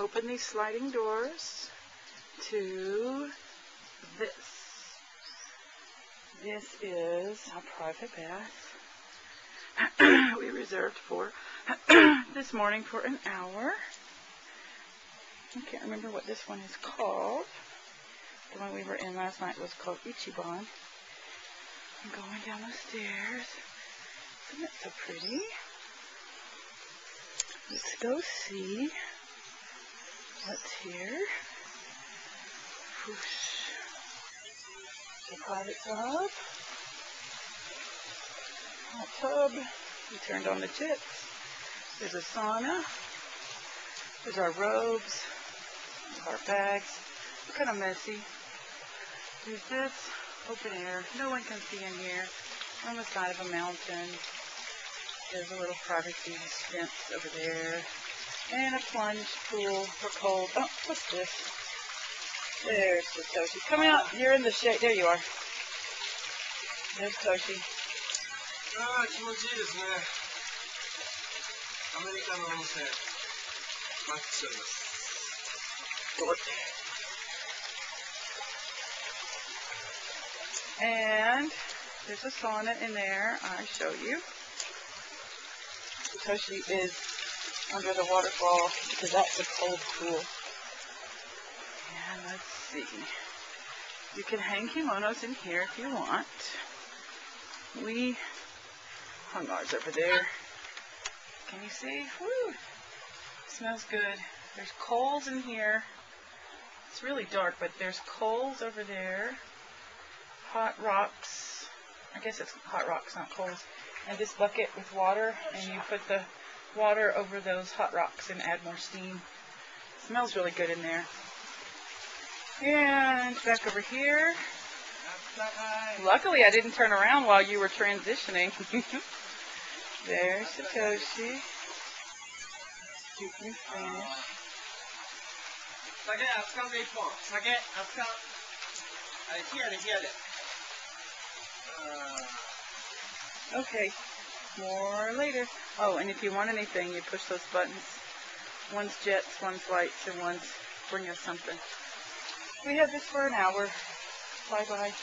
open these sliding doors to this. This is a private bath we reserved for this morning for an hour. I can't remember what this one is called. The one we were in last night was called Ichiban. I'm going down the stairs. Isn't it so pretty? Let's go see what's here. Whoosh. The private tub. Hot tub. We turned on the jets. There's a sauna. There's our robes. Our bags. We're kind of messy. There's this open air. No one can see in here. On the side of a mountain. There's a little privacy fence over there. And a plunge pool for cold. Oh, what's this? There's the Toshi. Come out. You're in the shade. There you are. There's Toshi. ああ、気持ちいいですね。アメリカの温泉、満喫しております。And there's a sauna in there. I show you. Toshi is under the waterfall because that's a cold pool. And let's see. You can hang kimonos in here if you want. We hung ours over there. Can you see? Woo! Smells good. There's coals in here. It's really dark, but there's coals over there. Hot rocks. I guess it's hot rocks, not coals. And this bucket with water, and you put the water over those hot rocks and add more steam. It smells really good in there. And back over here. Luckily, I didn't turn around while you were transitioning. There's Satoshi. Speaking Spanish. Okay, more later. Oh, and if you want anything, you push those buttons. One's jets, one's lights, and one's bring us something. We had this for an hour. Bye-bye.